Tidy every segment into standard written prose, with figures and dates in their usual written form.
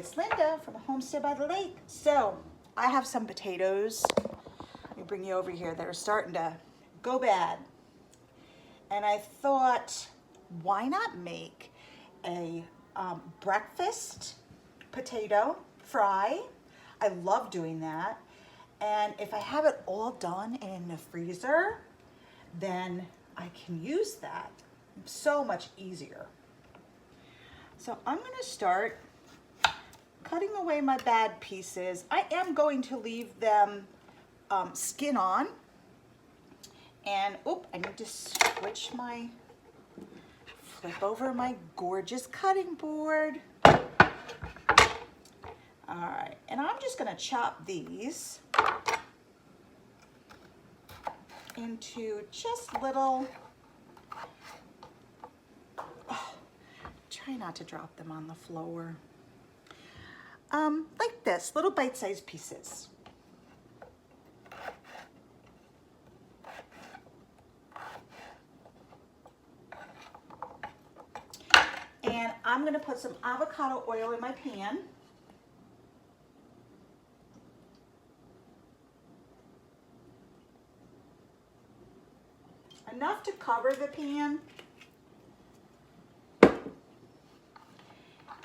It's Linda from Homestead by the Lake. So I have some potatoes. Let me bring you over here that are starting to go bad. And I thought, why not make a breakfast potato fry? I love doing that. And if I have it all done in the freezer, then I can use that. So much easier. So I'm going to start cutting away my bad pieces. I am going to leave them skin on. And, I need to flip over my gorgeous cutting board. All right, and I'm just gonna chop these into just little, try not to drop them on the floor. Like this, little bite-sized pieces. And I'm gonna put some avocado oil in my pan. Enough to cover the pan.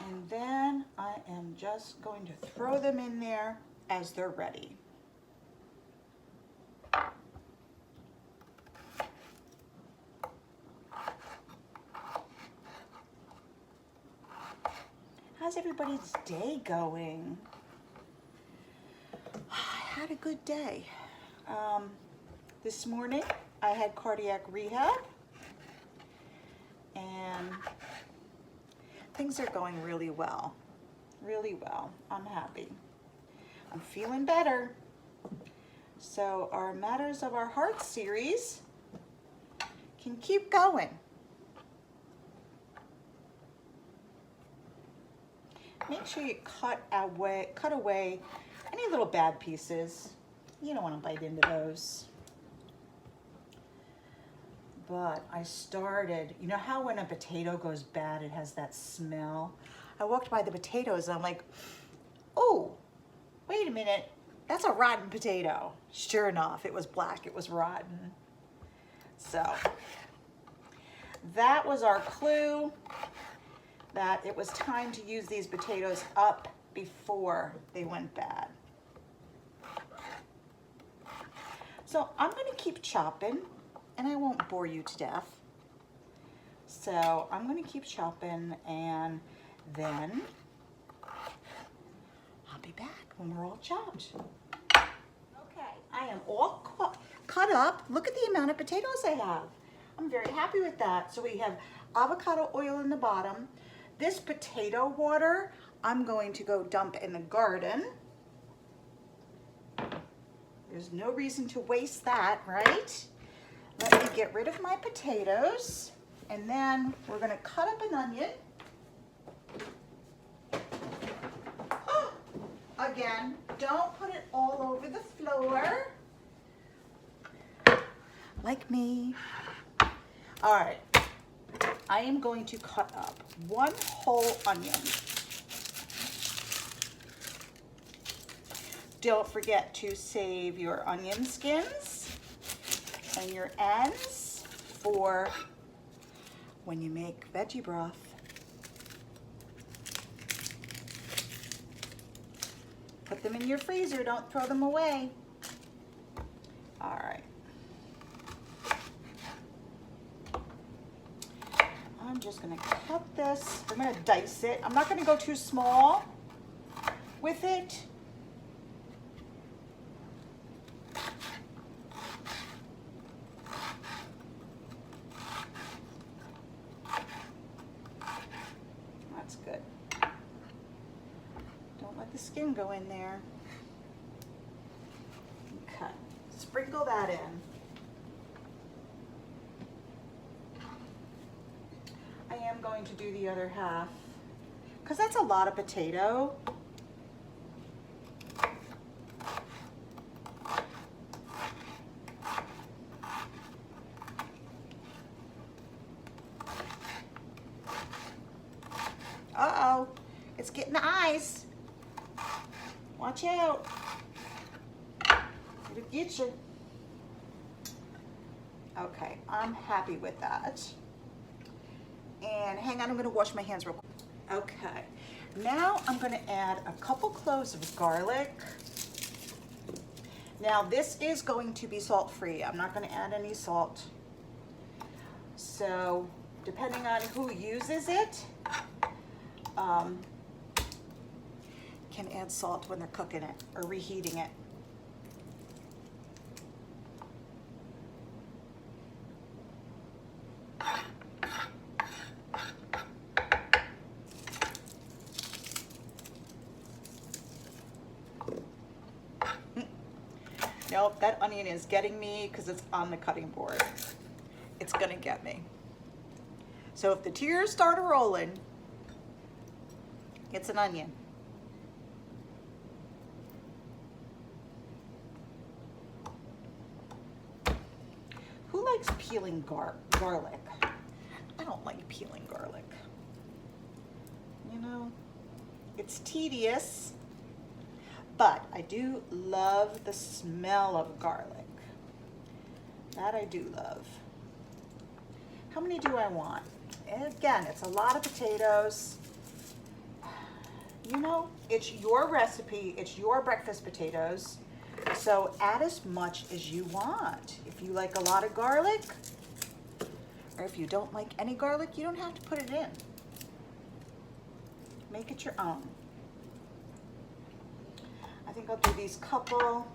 And then I am just going to throw them in there as they're ready. How's everybody's day going? I had a good day. This morning I had cardiac rehab and things are going really well. Really well. I'm happy. I'm feeling better. So our Matters of Our Heart series can keep going. Make sure you cut away any little bad pieces. You don't want to bite into those. But I started, you know how when a potato goes bad, it has that smell? I walked by the potatoes and I'm like, oh, wait a minute, that's a rotten potato. Sure enough, it was black, it was rotten. So that was our clue that it was time to use these potatoes up before they went bad. So I'm gonna keep chopping and I won't bore you to death. So I'm gonna keep chopping and then I'll be back when we're all chopped. Okay, I am all cut up. Look at the amount of potatoes I have. I'm very happy with that. So we have avocado oil in the bottom. This potato water, I'm going to go dump in the garden. There's no reason to waste that, right? Let me get rid of my potatoes, and then we're gonna cut up an onion. Again, don't put it all over the floor. Like me. All right, I am going to cut up one whole onion. Don't forget to save your onion skins and your ends for when you make veggie broth. Put them in your freezer, don't throw them away. All right. I'm just gonna cut this. I'm gonna dice it. I'm not gonna go too small with it. That's good. Don't let the skin go in there. Okay, sprinkle that in. I am going to do the other half because that's a lot of potato. it's getting the eyes. Watch out. It'll get you. Okay, I'm happy with that. And hang on, I'm gonna wash my hands real quick. Okay, now I'm gonna add a couple cloves of garlic. Now this is going to be salt-free. I'm not gonna add any salt. So depending on who uses it, can add salt when they're cooking it or reheating it. Nope, that onion is getting me because it's on the cutting board. It's gonna get me. So if the tears start rolling, it's an onion. Who likes peeling garlic? I don't like peeling garlic. You know, it's tedious. But I do love the smell of garlic. That I do love. How many do I want? And again, it's a lot of potatoes. You know, it's your recipe, it's your breakfast potatoes. So add as much as you want. If you like a lot of garlic, or if you don't like any garlic, you don't have to put it in. Make it your own. I think I'll do these couple,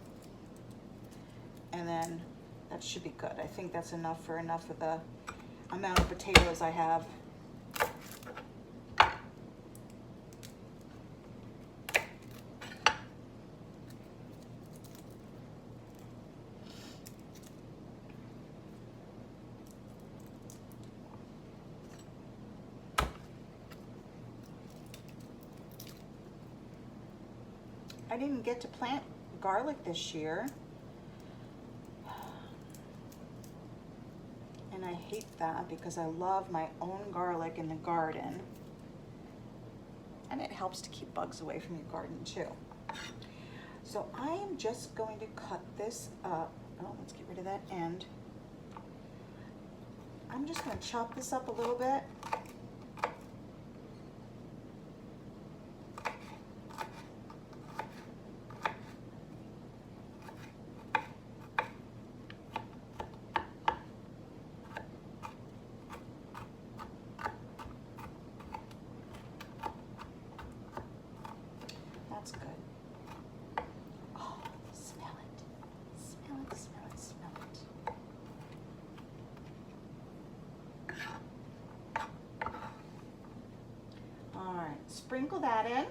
and then that should be good. I think that's enough for enough of the amount of potatoes I have. I didn't get to plant garlic this year. And I hate that because I love my own garlic in the garden. And it helps to keep bugs away from your garden too. So I am just going to cut this up. Oh, let's get rid of that end. I'm just going to chop this up a little bit. That's good. Oh, smell it. Smell it, smell it, smell it. All right, sprinkle that in.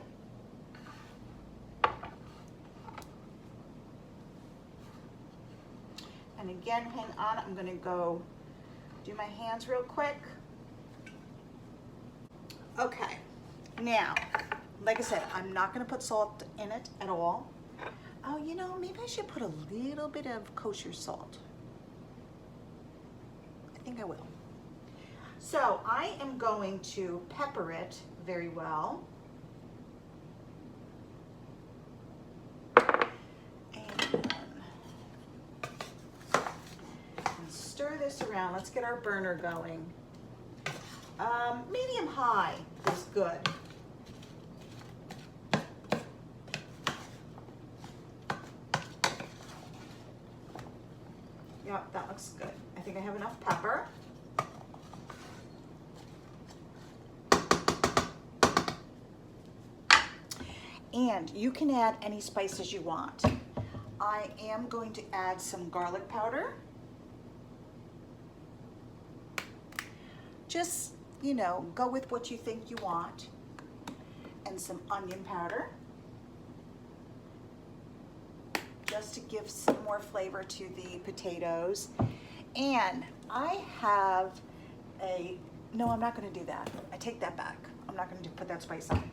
And again, hang on, I'm gonna go do my hands real quick. Okay, now, like I said, I'm not gonna put salt in it at all. Oh, you know, maybe I should put a little bit of kosher salt. I think I will. So I am going to pepper it very well. And stir this around. Let's get our burner going. Medium high is good. Yep, that looks good. I think I have enough pepper. And you can add any spices you want. I am going to add some garlic powder. Just, you know, go with what you think you want. And some onion powder. Just to give some more flavor to the potatoes. And I have no, I'm not gonna do that. I take that back. I'm not gonna put that spice on.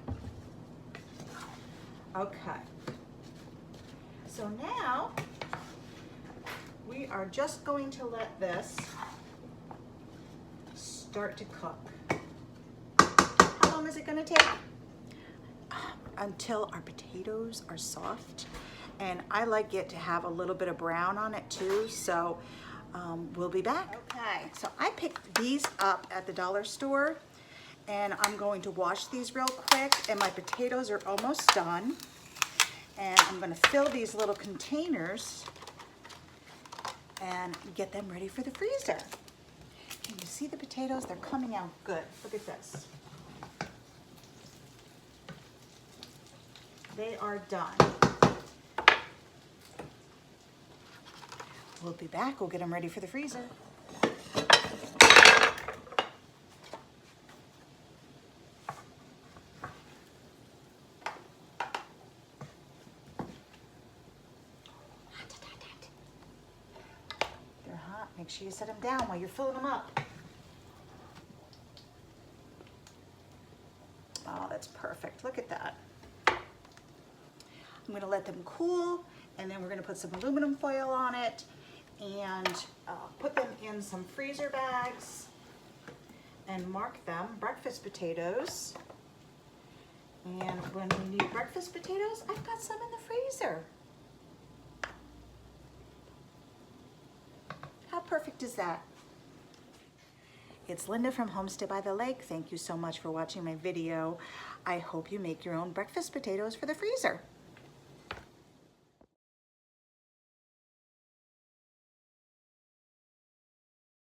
Okay. So now, we are just going to let this start to cook. How long is it gonna take? until our potatoes are soft. And I like it to have a little bit of brown on it too, so we'll be back. Okay, so I picked these up at the dollar store, and I'm going to wash these real quick, and my potatoes are almost done. And I'm gonna fill these little containers and get them ready for the freezer. Can you see the potatoes? They're coming out good. Look at this. They are done. We'll be back. We'll get them ready for the freezer. They're hot. Make sure you set them down while you're filling them up. Oh, that's perfect. Look at that. I'm gonna let them cool, and then we're gonna put some aluminum foil on it and put them in some freezer bags and mark them breakfast potatoes. And when we need breakfast potatoes, I've got some in the freezer. How perfect is that? It's Linda from Homestead by the Lake. Thank you so much for watching my video. I hope you make your own breakfast potatoes for the freezer.